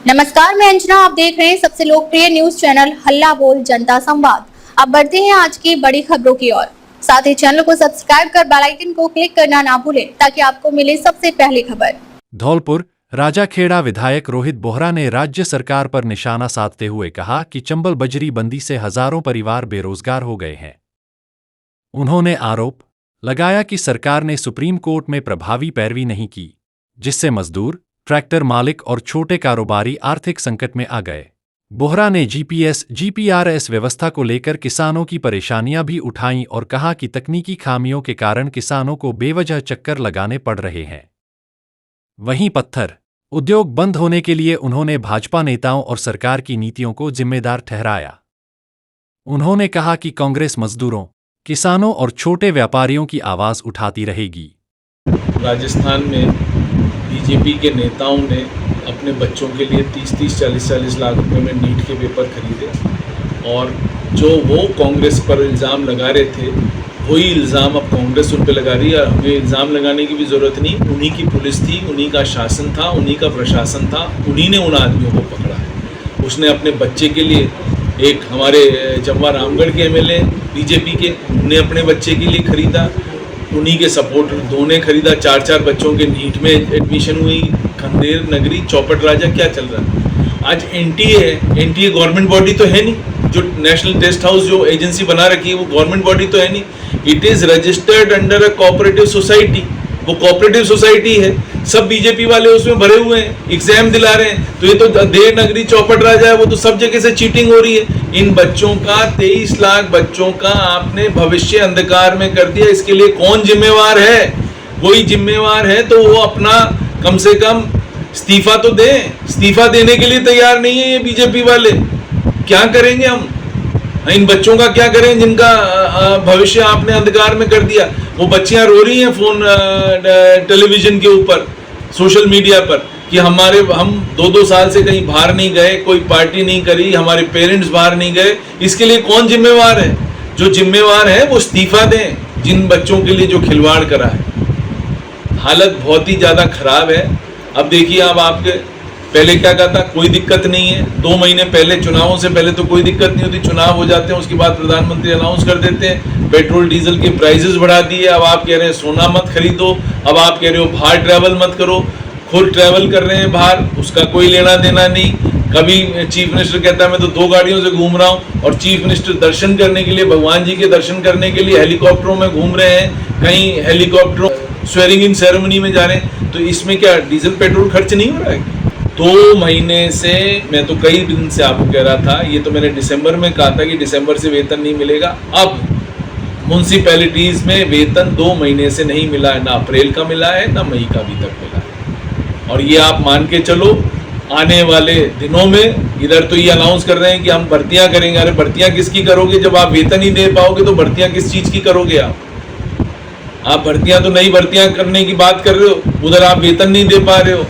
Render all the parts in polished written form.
नमस्कार, मैं अंजना। आप देख रहे हैं सबसे लोकप्रिय न्यूज चैनल हल्ला बोल जनता संवाद। अब बढ़ते हैं आज की बड़ी खबरों की ओर। साथ ही चैनल को सब्सक्राइब कर बेल आइकन को क्लिक करना ना भूलें ताकि आपको मिले सबसे पहली खबर। धौलपुर राजाखेड़ा विधायक रोहित बोहरा ने राज्य सरकार पर निशाना साधते हुए कहा कि चंबल बजरी बंदी से हजारों परिवार बेरोजगार हो गए हैं। उन्होंने आरोप लगाया कि सरकार ने सुप्रीम कोर्ट में प्रभावी पैरवी नहीं की, जिससे मजदूर, ट्रैक्टर मालिक और छोटे कारोबारी आर्थिक संकट में आ गए। बोहरा ने जीपीआरएस व्यवस्था को लेकर किसानों की परेशानियां भी उठाईं और कहा कि तकनीकी खामियों के कारण किसानों को बेवजह चक्कर लगाने पड़ रहे हैं। वहीं पत्थर उद्योग बंद होने के लिए उन्होंने भाजपा नेताओं और सरकार की नीतियों को जिम्मेदार ठहराया। उन्होंने कहा कि कांग्रेस मजदूरों, किसानों और छोटे व्यापारियों की आवाज उठाती रहेगी। राजस्थान में बीजेपी के नेताओं ने अपने बच्चों के लिए 30-30, 40-40 लाख रुपए में नीट के पेपर खरीदे और जो वो कांग्रेस पर इल्ज़ाम लगा रहे थे वही इल्ज़ाम अब कांग्रेस उन पर लगा रही है। हमें इल्ज़ाम लगाने की भी ज़रूरत नहीं, उन्हीं की पुलिस थी, उन्हीं का शासन था, उन्हीं का प्रशासन था, उन्हीं ने उन आदमियों को पकड़ा है। उसने अपने बच्चे के लिए, एक हमारे जम्वा रामगढ़ के एमएलए बीजेपी के, उन्हें अपने बच्चे के लिए खरीदा, उन्हीं के सपोर्टर दो ने खरीदा। 4-4 बच्चों के नीट में एडमिशन हुई। खंडेर नगरी चौपट राजा क्या चल रहा है आज? एनटीए है, एनटीए गवर्नमेंट बॉडी तो है नहीं, जो नेशनल टेस्ट हाउस जो एजेंसी बना रखी है वो गवर्नमेंट बॉडी तो है नहीं। It is registered under a cooperative society, वो कोऑपरेटिव सोसाइटी है। सब बीजेपी वाले उसमें भरे हुए हैं, एग्जाम दिला रहे हैं। तो ये तो देर नगरी चौपट राजा है, वो तो सब जगह से चीटिंग हो रही है। इन बच्चों का 23 लाख बच्चों का आपने भविष्य अंधकार में कर दिया। इसके लिए कौन जिम्मेवार है? कोई जिम्मेवार है तो वो अपना कम से कम इस्तीफा तो दें। इस्तीफा देने के लिए तैयार नहीं है ये बीजेपी वाले। क्या करेंगे हम? इन बच्चों का क्या करें जिनका भविष्य आपने अंधकार में कर दिया? वो बच्चियां रो रही हैं फोन टेलीविजन के ऊपर, सोशल मीडिया पर कि हम 2-2 साल से कहीं बाहर नहीं गए, कोई पार्टी नहीं करी, हमारे पेरेंट्स बाहर नहीं गए। इसके लिए कौन जिम्मेवार है? जो जिम्मेवार है वो इस्तीफा दें, जिन बच्चों के लिए जो खिलवाड़ करा है। हालत बहुत ही ज़्यादा खराब है। अब देखिए, अब आपके पहले क्या कहा था, कोई दिक्कत नहीं है। 2 महीने पहले, चुनावों से पहले तो कोई दिक्कत नहीं होती, चुनाव हो जाते हैं उसके बाद प्रधानमंत्री अनाउंस कर देते हैं पेट्रोल डीजल के प्राइसेस बढ़ा दिए। अब आप कह रहे हैं सोना मत खरीदो, अब आप कह रहे हो बाहर ट्रैवल मत करो। खुद ट्रैवल कर रहे हैं बाहर, उसका कोई लेना देना नहीं। कभी चीफ मिनिस्टर कहता है मैं तो 2 गाड़ियों से घूम रहा हूँ, और चीफ मिनिस्टर दर्शन करने के लिए, भगवान जी के दर्शन करने के लिए हेलीकॉप्टरों में घूम रहे हैं, कहीं हेलीकॉप्टरों स्वेरिंग इन सेरेमनी में जा रहे हैं। तो इसमें क्या डीजल पेट्रोल खर्च नहीं हो रहा है? 2 महीने से मैं तो कई दिन से आपको कह रहा था, ये तो मैंने दिसंबर में कहा था कि दिसंबर से वेतन नहीं मिलेगा। अब म्यूनसिपैलिटीज में वेतन 2 महीने से नहीं मिला है, ना अप्रैल का मिला है, ना मई का अभी तक मिला है। और ये आप मान के चलो आने वाले दिनों में, इधर तो ये अनाउंस कर रहे हैं कि हम भर्तियां करेंगे। अरे भर्तियां किसकी करोगे जब आप वेतन ही दे पाओगे? तो भर्तियां किस चीज की करोगे आप भर्तियां तो नई भर्तियां करने की बात कर रहे हो, उधर आप वेतन नहीं दे पा रहे हो,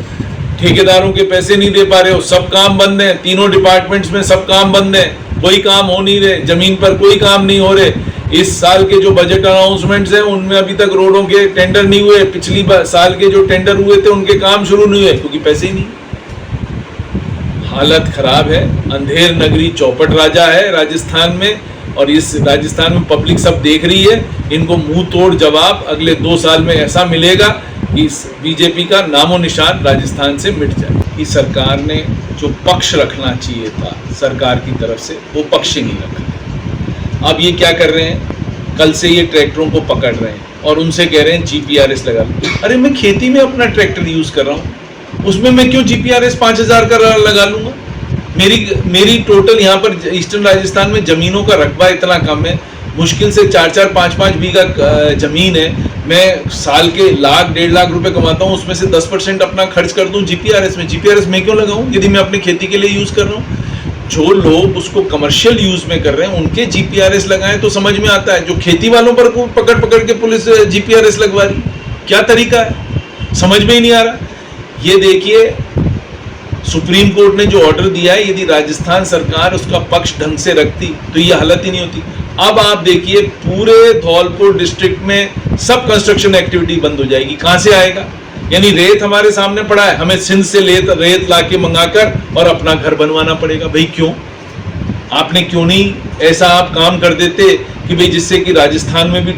ठेकेदारों के पैसे नहीं दे पा रहे हो, सब काम बंद है। तीनों डिपार्टमेंट्स में सब काम बंद है, कोई काम हो नहीं रहे, जमीन पर कोई काम नहीं हो रहे। इस साल के जो बजट अनाउंसमेंट्स हैं उनमें अभी तक रोडों के टेंडर नहीं हुए। पिछली साल के जो टेंडर हुए थे उनके काम शुरू नहीं हुए क्योंकि पैसे ही नहीं। हालत खराब है। अंधेर नगरी चौपट राजा है राजस्थान में, और इस राजस्थान में पब्लिक सब देख रही है। इनको मुंह तोड़ जवाब अगले 2 साल में ऐसा मिलेगा कि बीजेपी का नामो निशान राजस्थान से मिट जाए। कि सरकार ने जो पक्ष रखना चाहिए था सरकार की तरफ से, वो पक्ष ही नहीं रखा। अब ये क्या कर रहे हैं, कल से ये ट्रैक्टरों को पकड़ रहे हैं और उनसे कह रहे हैं जीपीआरएस लगा लो। अरे मैं खेती में अपना ट्रैक्टर यूज कर रहा हूँ, उसमें मैं क्यों जीपीआरएस 5000 का लगा लूंगा? मेरी टोटल यहाँ पर ईस्टर्न राजस्थान में जमीनों का रकबा इतना कम है, मुश्किल से 4-4, 5-5 बीघा जमीन है। मैं साल के 1-1.5 लाख रुपए कमाता हूँ, उसमें से 10% अपना खर्च कर दूं जीपीआरएस में। जीपीआरएस मैं क्यों लगाऊं यदि मैं अपनी खेती के लिए यूज कर रहा हूँ? जो लोग उसको कमर्शियल यूज में कर रहे हैं उनके जीपीआरएस लगाएं तो समझ में आता है। जो खेती वालों पर पकड़ के पुलिस जीपीआरएस लगवा रही, क्या तरीका है? समझ में ही नहीं आ रहा। ये देखिए, सुप्रीम कोर्ट ने जो ऑर्डर दिया है, यदि राजस्थान सरकार उसका पक्ष ढंग से रखती तो ये हालत ही नहीं होती। अब आप देखिए, पूरे धौलपुर डिस्ट्रिक्ट में सब कंस्ट्रक्शन एक्टिविटी बंद हो जाएगी। कहां से आएगा? यानी रेत हमारे सामने पड़ा है, हमें सिंध से रेत लाके मंगाकर और अपना घर बनवाना पड़ेगा। भाई क्यों? आपने क्यों नहीं ऐसा आप काम कर देते कि भाई जिससे कि राजस्थान में भी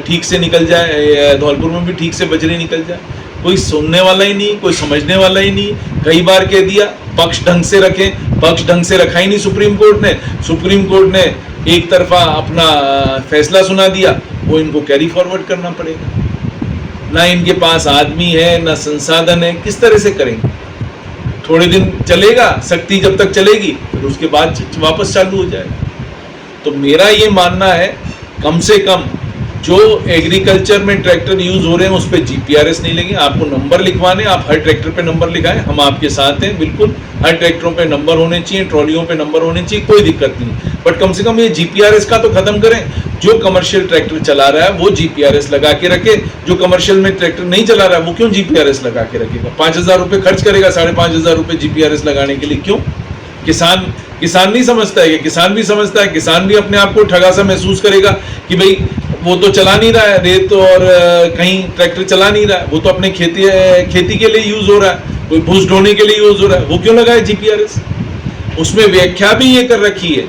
ठीक से निकल जाए, धौलपुर में भी ठीक से बजरी निकल जाए। कोई सुनने वाला ही नहीं, कोई समझने वाला ही नहीं। कई बार कह दिया पक्ष ढंग से रखें, पक्ष ढंग से रखा ही नहीं सुप्रीम कोर्ट ने। सुप्रीम कोर्ट ने एक तरफा अपना फैसला सुना दिया, वो इनको कैरी फॉरवर्ड करना पड़ेगा। ना इनके पास आदमी है, ना संसाधन है, किस तरह से करेंगे? थोड़े दिन चलेगा, सख्ती जब तक चलेगी, फिर उसके बाद वापस चालू हो जाएगा। तो मेरा ये मानना है कम से कम जो एग्रीकल्चर में ट्रैक्टर यूज हो रहे हैं उस पर जीपीआरएस नहीं लेंगे। आपको नंबर लिखवाने, आप हर ट्रैक्टर पे नंबर लिखाएं, हम आपके साथ हैं बिल्कुल। हर ट्रैक्टरों पे नंबर होने चाहिए, ट्रॉलियों पे नंबर होने चाहिए, कोई दिक्कत नहीं। बट कम से कम ये जीपीआरएस का तो खत्म करें। जो कमर्शियल ट्रैक्टर चला रहा है वो जीपीआरएस लगा के रखे। जो कमर्शियल में ट्रैक्टर नहीं चला रहा है वो क्यों जीपीआरएस लगा के रखेगा? 5,000 रुपये खर्च करेगा, 5,500 रुपये जीपीआरएस लगाने के लिए, क्यों? किसान नहीं समझता है कि किसान भी समझता है। किसान भी अपने आप को ठगा सा महसूस करेगा कि भाई वो तो चला नहीं रहा है रेत, और कहीं ट्रैक्टर चला नहीं रहा है, वो तो अपने खेती के लिए यूज हो रहा है, कोई भूस ढोने के लिए यूज हो रहा है, वो क्यों लगाए जीपीआरएस? उसमें व्याख्या भी ये कर रखी है।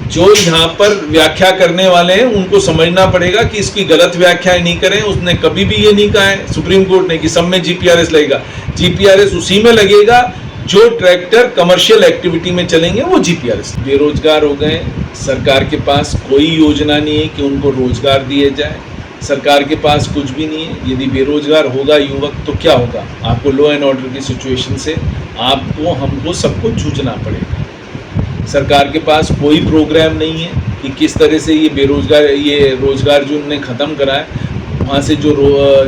जो यहाँ पर व्याख्या करने वाले हैं उनको समझना पड़ेगा कि इसकी गलत व्याख्या नहीं करें। उसने कभी भी ये नहीं कहा है सुप्रीम कोर्ट ने कि सब में जीपीआरएस लगेगा। जीपीआरएस उसी में लगेगा जो ट्रैक्टर कमर्शियल एक्टिविटी में चलेंगे, वो जीपीआरएस। बेरोजगार हो गए, सरकार के पास कोई योजना नहीं है कि उनको रोजगार दिए जाए। सरकार के पास कुछ भी नहीं है। यदि बेरोजगार होगा युवक तो क्या होगा? आपको लॉ एंड ऑर्डर की सिचुएशन से आपको हमको सबको जूझना पड़ेगा। सरकार के पास कोई प्रोग्राम नहीं है कि किस तरह से ये रोजगार जो उन्होंने ख़त्म करा है, वहाँ से जो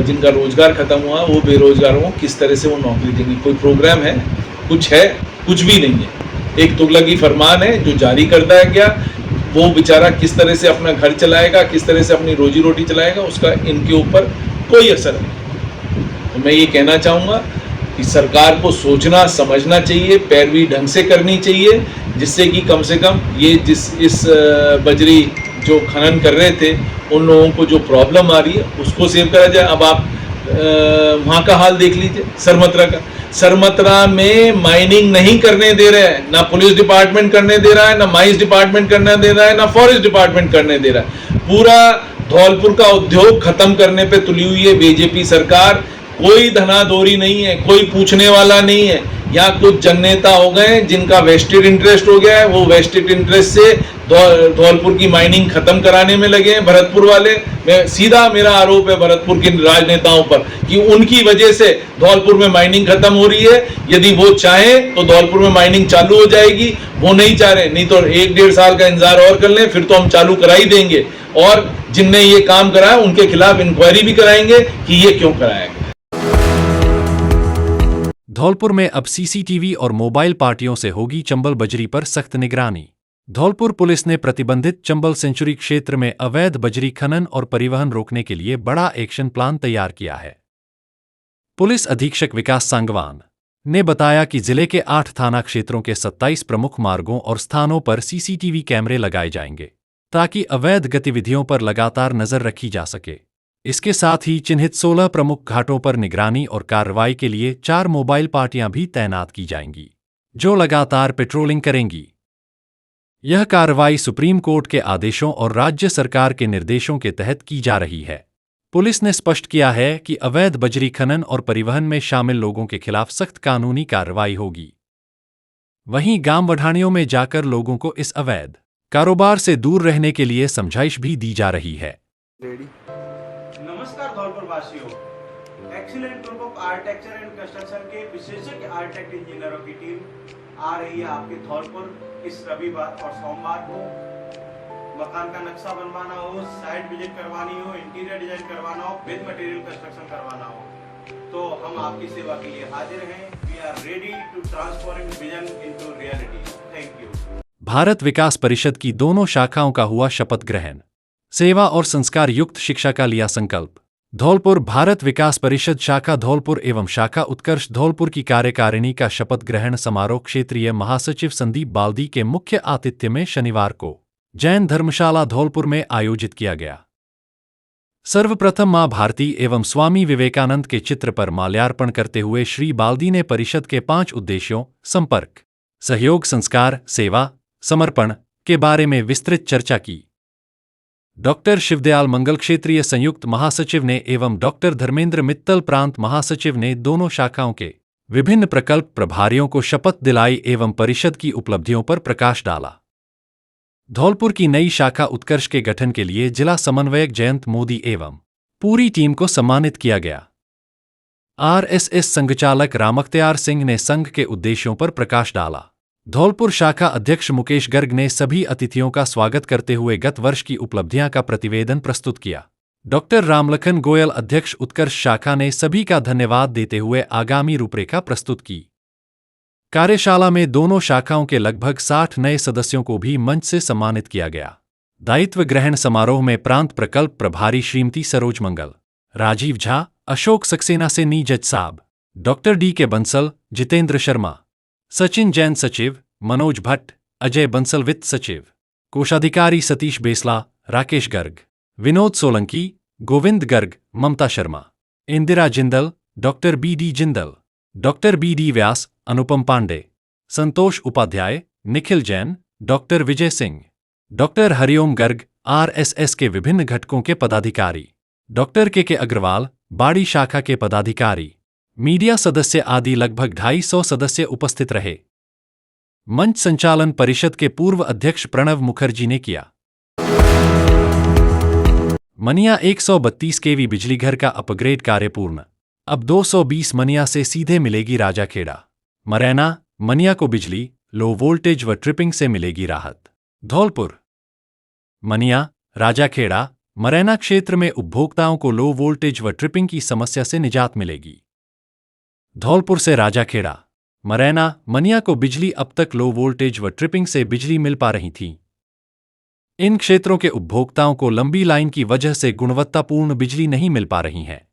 जिनका रोजगार ख़त्म हुआ वो बेरोजगारों को किस तरह से वो नौकरी देंगे? कोई प्रोग्राम है? कुछ है? कुछ भी नहीं है। एक तुगलकी फरमान है जो जारी करता है क्या, वो बेचारा किस तरह से अपना घर चलाएगा, किस तरह से अपनी रोजी रोटी चलाएगा, उसका इनके ऊपर कोई असर नहीं। तो मैं ये कहना चाहूँगा कि सरकार को सोचना समझना चाहिए, पैरवी ढंग से करनी चाहिए, जिससे कि कम से कम ये इस बजरी जो खनन कर रहे थे उन लोगों को जो प्रॉब्लम आ रही है उसको सेव करा जाए। अब आप वहाँ का हाल देख लीजिए, सरमत्रा का। सरमत्रा में माइनिंग नहीं करने दे रहे हैं, ना पुलिस डिपार्टमेंट करने दे रहा है, ना माइंस डिपार्टमेंट करने दे रहा है, ना फॉरेस्ट डिपार्टमेंट करने दे रहा है। पूरा धौलपुर का उद्योग खत्म करने पे तुली हुई है बीजेपी सरकार। कोई धनाधोरी नहीं है, कोई पूछने वाला नहीं है। यहाँ कुछ जननेता हो गए जिनका वेस्टेड इंटरेस्ट हो गया है, वो वेस्टेड इंटरेस्ट से धौलपुर की माइनिंग खत्म कराने में लगे हैं भरतपुर वाले। सीधा मेरा आरोप है भरतपुर के राजनेताओं पर कि उनकी वजह से धौलपुर में माइनिंग खत्म हो रही है। यदि वो चाहें तो धौलपुर में माइनिंग चालू हो जाएगी, वो नहीं चाह रहे। नहीं तो 1-1.5 साल का इंतजार और कर लें, फिर तो हम चालू करा ही देंगे। और जिनने ये काम कराया उनके खिलाफ इंक्वायरी भी कराएंगे कि ये क्यों कराया गया। धौलपुर में अब सीसीटीवी और मोबाइल पार्टियों से होगी चंबल बजरी पर सख्त निगरानी। धौलपुर पुलिस ने प्रतिबंधित चंबल सेंचुरी क्षेत्र में अवैध बजरी खनन और परिवहन रोकने के लिए बड़ा एक्शन प्लान तैयार किया है। पुलिस अधीक्षक विकास सांगवान ने बताया कि जिले के 8 थाना क्षेत्रों के 27 प्रमुख मार्गों और स्थानों पर सीसीटीवी कैमरे लगाए जाएंगे ताकि अवैध गतिविधियों पर लगातार नजर रखी जा सके। इसके साथ ही चिन्हित 16 प्रमुख घाटों पर निगरानी और कार्रवाई के लिए 4 मोबाइल पार्टियां भी तैनात की जाएंगी जो लगातार पेट्रोलिंग करेंगी। यह कार्रवाई सुप्रीम कोर्ट के आदेशों और राज्य सरकार के निर्देशों के तहत की जा रही है। पुलिस ने स्पष्ट किया है कि अवैध बजरी खनन और परिवहन में शामिल लोगों के खिलाफ सख्त कानूनी कार्रवाई होगी। वहीं गांव वढाणियों में जाकर लोगों को इस अवैध कारोबार से दूर रहने के लिए समझाइश भी दी जा रही है। नमस्कार धौलपुर वासियों, excellent group of architecture and construction के विशेषज्ञ आर्किटेक्ट इंजीनियरों की टीम आ रही है आपके धौलपुर इस रविवार और सोमवार को। मकान का नक्शा बनवाना हो, साइट विजिट करवानी हो, इंटीरियर डिजाइन करवाना हो, विद मटेरियल कंस्ट्रक्शन करवाना हो, तो हम आपकी सेवा के लिए हाजिर हैं। We are ready to transform vision into reality. Thank you. Bharat Vikas Parishad की दोनों शाखाओं का हुआ शपथ ग्रहण। सेवा और संस्कार युक्त शिक्षा का लिया संकल्प। धौलपुर भारत विकास परिषद शाखा धौलपुर एवं शाखा उत्कर्ष धौलपुर की कार्यकारिणी का शपथ ग्रहण समारोह क्षेत्रीय महासचिव संदीप बाल्दी के मुख्य आतिथ्य में शनिवार को जैन धर्मशाला धौलपुर में आयोजित किया गया। सर्वप्रथम मां भारती एवं स्वामी विवेकानंद के चित्र पर माल्यार्पण करते हुए श्री बाल्दी ने परिषद के 5 उद्देश्यों संपर्क, सहयोग, संस्कार, सेवा, समर्पण के बारे में विस्तृत चर्चा की। डॉक्टर शिवदयाल मंगल क्षेत्रीय संयुक्त महासचिव ने एवं डॉक्टर धर्मेंद्र मित्तल प्रांत महासचिव ने दोनों शाखाओं के विभिन्न प्रकल्प प्रभारियों को शपथ दिलाई एवं परिषद की उपलब्धियों पर प्रकाश डाला। धौलपुर की नई शाखा उत्कर्ष के गठन के लिए जिला समन्वयक जयंत मोदी एवं पूरी टीम को सम्मानित किया गया। आरएसएस संघचालक रामख्तियार सिंह ने संघ के उद्देश्यों पर प्रकाश डाला। धौलपुर शाखा अध्यक्ष मुकेश गर्ग ने सभी अतिथियों का स्वागत करते हुए गत वर्ष की उपलब्धियां का प्रतिवेदन प्रस्तुत किया। डॉक्टर रामलखन गोयल अध्यक्ष उत्कर्ष शाखा ने सभी का धन्यवाद देते हुए आगामी रूपरेखा प्रस्तुत की। कार्यशाला में दोनों शाखाओं के लगभग 60 नए सदस्यों को भी मंच से सम्मानित किया गया। दायित्व ग्रहण समारोह में प्रांत प्रकल्प प्रभारी श्रीमती सरोज मंगल, राजीव झा, अशोक सक्सेना से नीजज साहब, डॉक्टर डी के बंसल, जितेंद्र शर्मा, सचिन जैन सचिव, मनोज भट्ट, अजय बंसल वित्त सचिव, कोषाधिकारी Satish Besla, Rakesh Garg, Vinod Solanki, Govind Garg, Mamta Sharma, Indira Jindal, doctor B D Jindal, doctor B D Vyas, Anupam Pandey, Santosh Upadhyay, Nikhil Jain, doctor Vijay Singh, doctor Hariom Garg, RSS के विभिन्न घटकों के पदाधिकारी, डॉक्टर के अग्रवाल, बाड़ी शाखा के पदाधिकारी, मीडिया सदस्य आदि लगभग 250 सदस्य उपस्थित रहे। मंच संचालन परिषद के पूर्व अध्यक्ष प्रणव मुखर्जी ने किया। मनिया 132 केवी बिजली घर का अपग्रेड कार्य पूर्ण। अब 220 मनिया से सीधे मिलेगी राजाखेड़ा, मरैना, मनिया को बिजली, लो वोल्टेज व ट्रिपिंग से मिलेगी राहत। धौलपुर, मनिया, राजाखेड़ा, मरैना क्षेत्र में उपभोक्ताओं को लो वोल्टेज व ट्रिपिंग की समस्या से निजात मिलेगी। धौलपुर से राजाखेड़ा, मरैना, मनिया को बिजली अब तक लो वोल्टेज व ट्रिपिंग से बिजली मिल पा रही थी। इन क्षेत्रों के उपभोक्ताओं को लंबी लाइन की वजह से गुणवत्तापूर्ण बिजली नहीं मिल पा रही है।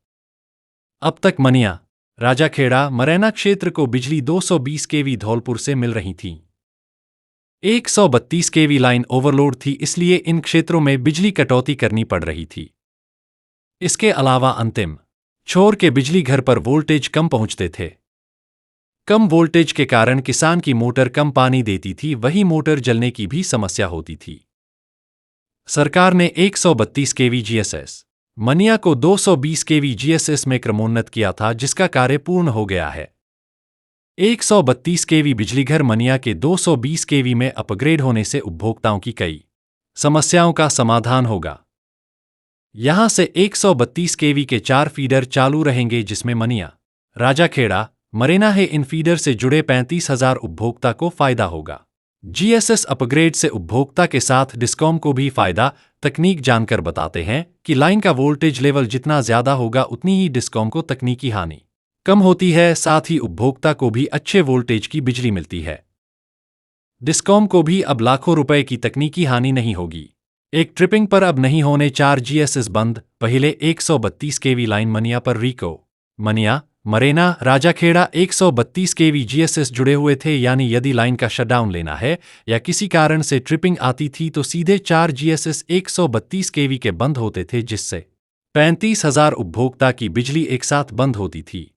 अब तक मनिया, राजाखेड़ा, मरैना क्षेत्र को बिजली 220 केवी धौलपुर से मिल रही थी। 132 केवी लाइन ओवरलोड थी, इसलिए इन क्षेत्रों में बिजली कटौती करनी पड़ रही थी। इसके अलावा अंतिम छोर के बिजली घर पर वोल्टेज कम पहुंचते थे। कम वोल्टेज के कारण किसान की मोटर कम पानी देती थी, वही मोटर जलने की भी समस्या होती थी। सरकार ने 132 केवी जीएसएस, मनिया को 220 केवी जीएसएस में क्रमोन्नत किया था, जिसका कार्य पूर्ण हो गया है। 132 केवी बिजलीघर मनिया के 220 केवी में अपग्रेड होने से उपभोक्ताओं की कई समस्याओं का समाधान होगा। यहां से 132 केवी के 4 फीडर चालू रहेंगे, जिसमें मनिया, राजाखेड़ा, मरैना है। इन फीडर से जुड़े 35,000 उपभोक्ता को फायदा होगा। जीएसएस अपग्रेड से उपभोक्ता के साथ डिस्कॉम को भी फायदा। तकनीक जानकर बताते हैं कि लाइन का वोल्टेज लेवल जितना ज्यादा होगा उतनी ही डिस्कॉम को तकनीकी हानि कम होती है, साथ ही उपभोक्ता को भी अच्छे वोल्टेज की बिजली मिलती है। डिस्कॉम को भी अब लाखों रुपए की तकनीकी हानि नहीं होगी। एक ट्रिपिंग पर अब नहीं होने 4 जीएसएस बंद। पहले 132 केवी लाइन मनिया पर रिको, मनिया, मरैना, राजाखेड़ा 132 केवी जीएसएस जुड़े हुए थे, यानी यदि लाइन का शटडाउन लेना है या किसी कारण से ट्रिपिंग आती थी तो सीधे 4 जीएसएस 132 केवी के बंद होते थे, जिससे 35,000 उपभोक्ता की बिजली एक साथ बंद होती थी।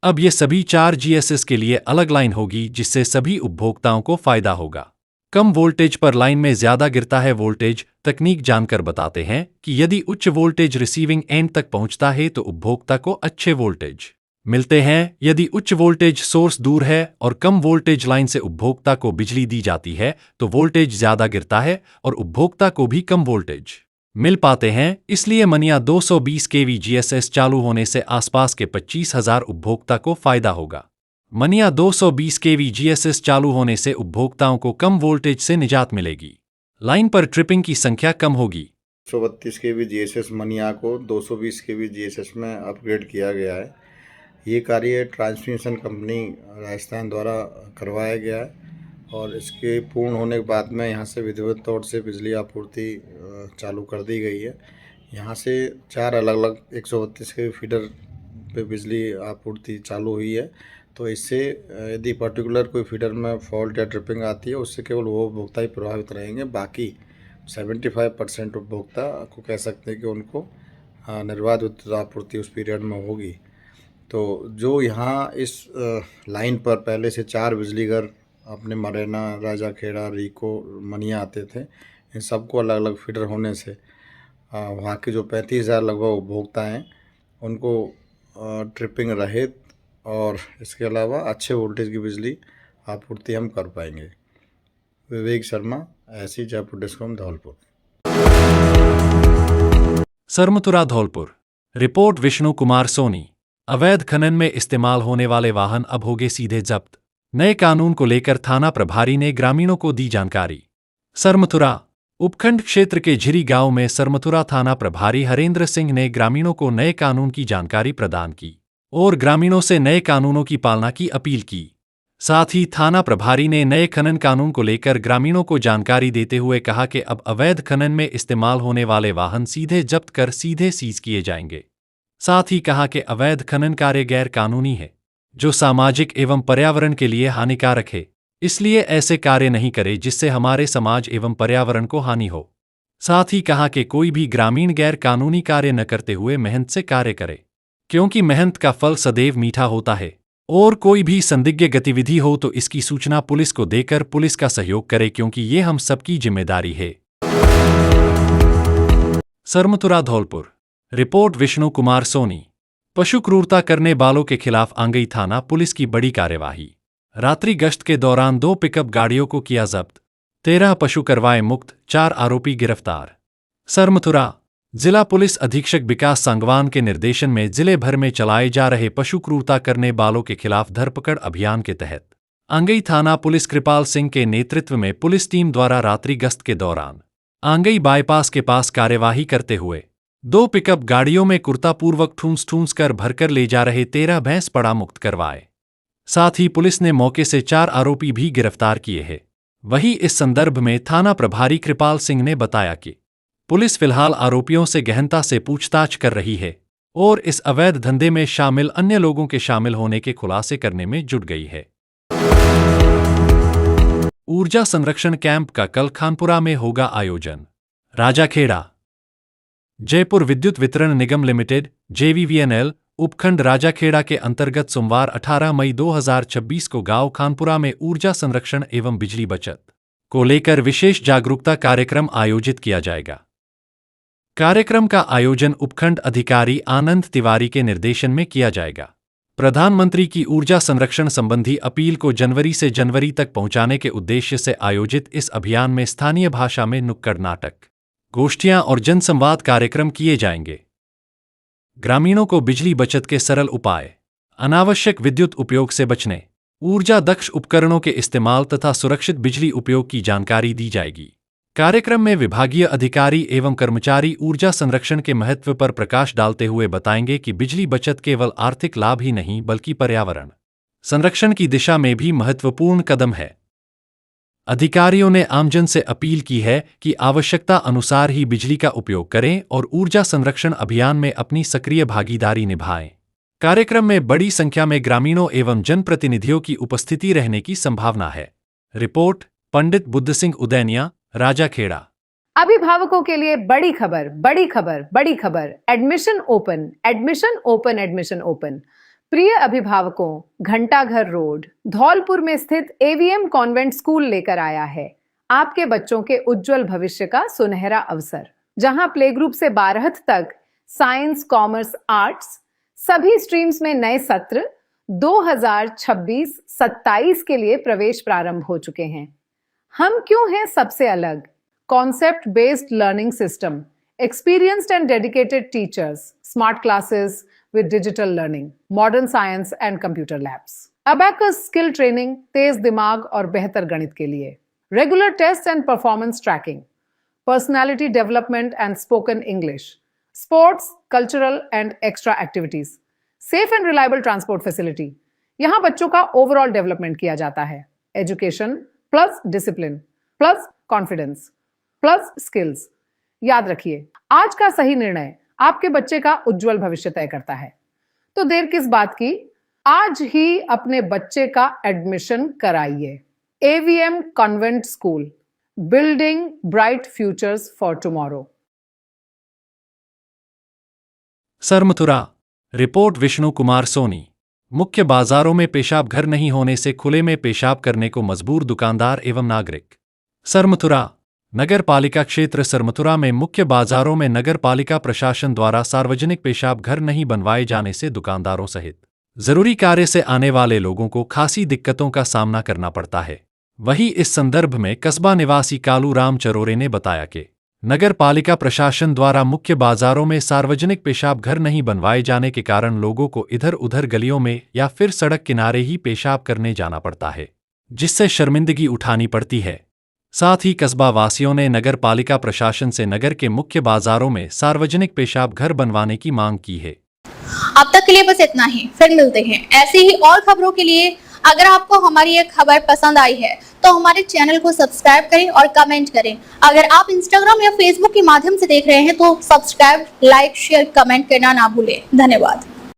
अब ये सभी 4 जीएसएस के लिए अलग लाइन होगी, जिससे सभी उपभोक्ताओं को फायदा होगा। कम वोल्टेज पर लाइन में ज्यादा गिरता है वोल्टेज। तकनीक जानकर बताते हैं कि यदि उच्च वोल्टेज रिसीविंग एंड तक पहुंचता है तो उपभोक्ता को अच्छे वोल्टेज मिलते हैं। यदि उच्च वोल्टेज सोर्स दूर है और कम वोल्टेज लाइन से उपभोक्ता को बिजली दी जाती है तो वोल्टेज ज्यादा गिरता है और उपभोक्ता को भी कम वोल्टेज मिल पाते हैं। इसलिए मनिया 220 केवी जीएसएस चालू होने से आसपास के 25,000 उपभोक्ता को फायदा होगा। मनिया 220 केवी जीएसएस चालू होने से उपभोक्ताओं को कम वोल्टेज से निजात मिलेगी। लाइन पर ट्रिपिंग की संख्या कम होगी। 132 केवी जीएसएस मनिया को 220 केवी जीएसएस में अपग्रेड किया गया है। ये कार्य ट्रांसमिशन कंपनी राजस्थान द्वारा करवाया गया है और इसके पूर्ण होने के बाद में यहाँ से विधिवत तौर से बिजली आपूर्ति चालू कर दी गई है। यहाँ से 4 अलग अलग 132 केवी फीडर पे बिजली आपूर्ति चालू हुई है। तो इससे यदि पर्टिकुलर कोई फीडर में फॉल्ट या ट्रिपिंग आती है उससे केवल वो उपभोक्ता ही प्रभावित रहेंगे, बाकी 75% उपभोक्ता को कह सकते हैं कि उनको निर्बाध विद्युत आपूर्ति उस पीरियड में होगी। तो जो यहाँ इस लाइन पर पहले से 4 बिजली घर अपने मरैना, राजाखेड़ा, रीको, मनिया आते थे, इन सबको अलग अलग फीडर होने से वहाँ के जो 35,000 लगभग उपभोक्ता हैं उनको ट्रिपिंग रहित और इसके अलावा अच्छे वोल्टेज की बिजली आपूर्ति हम कर पाएंगे। विवेक शर्मा, ऐसी जयपुर डिस्कॉम धौलपुर। सरमथुरा धौलपुर। रिपोर्ट विष्णु कुमार सोनी। अवैध खनन में इस्तेमाल होने वाले वाहन अब होंगे सीधे जब्त। नए कानून को लेकर थाना प्रभारी ने ग्रामीणों को दी जानकारी। सरमथुरा उपखंड क्षेत्र के झिरी गांव में सरमथुरा थाना प्रभारी हरेंद्र सिंह ने ग्रामीणों को नए कानून की जानकारी प्रदान की और ग्रामीणों से नए कानूनों की पालना की अपील की। साथ ही थाना प्रभारी ने नए खनन कानून को लेकर ग्रामीणों को जानकारी देते हुए कहा कि अब अवैध खनन में इस्तेमाल होने वाले वाहन सीधे जब्त कर सीधे सीज किए जाएंगे। साथ ही कहा कि अवैध खनन कार्य गैर कानूनी है, जो सामाजिक एवं पर्यावरण के लिए हानिकारक है, इसलिए ऐसे कार्य नहीं करे जिससे हमारे समाज एवं पर्यावरण को हानि हो। साथ ही कहा कि कोई भी ग्रामीण गैर कानूनी कार्य न करते हुए मेहनत से कार्य करे, क्योंकि मेहनत का फल सदैव मीठा होता है। और कोई भी संदिग्ध गतिविधि हो तो इसकी सूचना पुलिस को देकर पुलिस का सहयोग करे, क्योंकि ये हम सबकी जिम्मेदारी है। सरमथुरा धौलपुर। रिपोर्ट विष्णु कुमार सोनी। पशु क्रूरता करने वालों के खिलाफ आंगई थाना पुलिस की बड़ी कार्यवाही। रात्रि गश्त के दौरान 2 पिकअप गाड़ियों को किया जब्त। 13 पशु करवाए मुक्त, 4 आरोपी गिरफ्तार। सरमथुरा। जिला पुलिस अधीक्षक विकास सांगवान के निर्देशन में जिले भर में चलाए जा रहे पशु क्रूरता करने वालों के खिलाफ धरपकड़ अभियान के तहत आंगई थाना पुलिस कृपाल सिंह के नेतृत्व में पुलिस टीम द्वारा रात्रि गश्त के दौरान आंगई बाईपास के पास कार्यवाही करते हुए 2 पिकअप गाड़ियों में कुर्तापूर्वक ठूंस कर भरकर ले जा रहे 13 भैंस पड़ा मुक्त करवाए। साथ ही पुलिस ने मौके से 4 आरोपी भी गिरफ्तार किए हैं। वहीं इस संदर्भ में थाना प्रभारी कृपाल सिंह ने बताया कि पुलिस फिलहाल आरोपियों से गहनता से पूछताछ कर रही है और इस अवैध धंधे में शामिल अन्य लोगों के शामिल होने के खुलासे करने में जुट गई है। ऊर्जा संरक्षण कैंप का कल खानपुरा में होगा आयोजन। राजाखेड़ा। जयपुर विद्युत वितरण निगम लिमिटेड JVVNL उपखंड राजाखेड़ा के अंतर्गत सोमवार 18 मई 2026 को गांव खानपुरा में ऊर्जा संरक्षण एवं बिजली बचत को लेकर विशेष जागरूकता कार्यक्रम आयोजित किया जाएगा। कार्यक्रम का आयोजन उपखंड अधिकारी आनंद तिवारी के निर्देशन में किया जाएगा। प्रधानमंत्री की ऊर्जा संरक्षण संबंधी अपील को जनवरी से जनवरी तक पहुंचाने के उद्देश्य से आयोजित इस अभियान में स्थानीय भाषा में नुक्कड़ नाटक, गोष्ठियां और जनसंवाद कार्यक्रम किए जाएंगे। ग्रामीणों को बिजली बचत के सरल उपाय, अनावश्यक विद्युत उपयोग से बचने, ऊर्जा दक्ष उपकरणों के इस्तेमाल तथा सुरक्षित बिजली उपयोग की जानकारी दी जाएगी। कार्यक्रम में विभागीय अधिकारी एवं कर्मचारी ऊर्जा संरक्षण के महत्व पर प्रकाश डालते हुए बताएंगे कि बिजली बचत केवल आर्थिक लाभ ही नहीं बल्कि पर्यावरण संरक्षण की दिशा में भी महत्वपूर्ण कदम है। अधिकारियों ने आमजन से अपील की है कि आवश्यकता अनुसार ही बिजली का उपयोग करें और ऊर्जा संरक्षण अभियान में अपनी सक्रिय भागीदारी निभाएं। कार्यक्रम में बड़ी संख्या में ग्रामीणों एवं जनप्रतिनिधियों की उपस्थिति रहने की संभावना है। रिपोर्ट पंडित बुद्ध सिंह उदैनिया, राजाखेड़ा। अभिभावकों के लिए बड़ी खबर, बड़ी खबर, बड़ी खबर। Admission open, admission open, admission open. प्रिय अभिभावकों, घंटाघर रोड धौलपुर में स्थित AVM कॉन्वेंट स्कूल लेकर आया है आपके बच्चों के उज्जवल भविष्य का सुनहरा अवसर, जहां प्ले ग्रुप से 12th तक साइंस, कॉमर्स, आर्ट्स सभी स्ट्रीम्स में नए सत्र 2026-27 के लिए प्रवेश प्रारंभ हो चुके हैं। हम क्यों हैं सबसे अलग? Concept based learning system, experienced and dedicated teachers, smart classes with digital learning, modern science and computer labs. Abacus skill training, तेज दिमाग और बेहतर गणित के लिए. Regular tests and performance tracking. Personality development and spoken English. Sports, cultural and extra activities. Safe and reliable transport facility. यहाँ बच्चों का overall development किया जाता है। Education plus discipline plus confidence plus skills. याद रखिए, आज का सही निर्णय आपके बच्चे का उज्जवल भविष्य तय करता है। तो देर किस बात की, आज ही अपने बच्चे का एडमिशन कराइए। AVM convent school, building bright futures for tomorrow. Sarmathura. Report Vishnu Kumar Soni. मुख्य बाजारों में पेशाब घर नहीं होने से खुले में पेशाब करने को मजबूर दुकानदार एवं नागरिक। सरमथुरा। नगर पालिका क्षेत्र सरमथुरा में मुख्य बाजारों में नगर पालिका प्रशासन द्वारा सार्वजनिक पेशाब घर नहीं बनवाए जाने से दुकानदारों सहित जरूरी कार्य से आने वाले लोगों को खासी दिक्कतों का सामना करना पड़ता है। वहीं इस संदर्भ में कस्बा निवासी कालू राम चरोरे ने बताया कि नगर पालिका प्रशासन द्वारा मुख्य बाजारों में सार्वजनिक पेशाब घर नहीं बनवाए जाने के कारण लोगों को इधर उधर गलियों में या फिर सड़क किनारे ही पेशाब करने जाना पड़ता है, जिससे शर्मिंदगी उठानी पड़ती है। साथ ही कस्बा वासियों ने नगर पालिका प्रशासन से नगर के मुख्य बाजारों में सार्वजनिक पेशाब घर बनवाने की मांग की है। अब तक के लिए बस इतना ही, फिर मिलते हैं ऐसे ही और खबरों के लिए। अगर आपको हमारी ये खबर पसंद आई है तो हमारे चैनल को सब्सक्राइब करें और कमेंट करें। अगर आप इंस्टाग्राम या फेसबुक के माध्यम से देख रहे हैं तो सब्सक्राइब, लाइक, शेयर, कमेंट करना ना भूलें। धन्यवाद।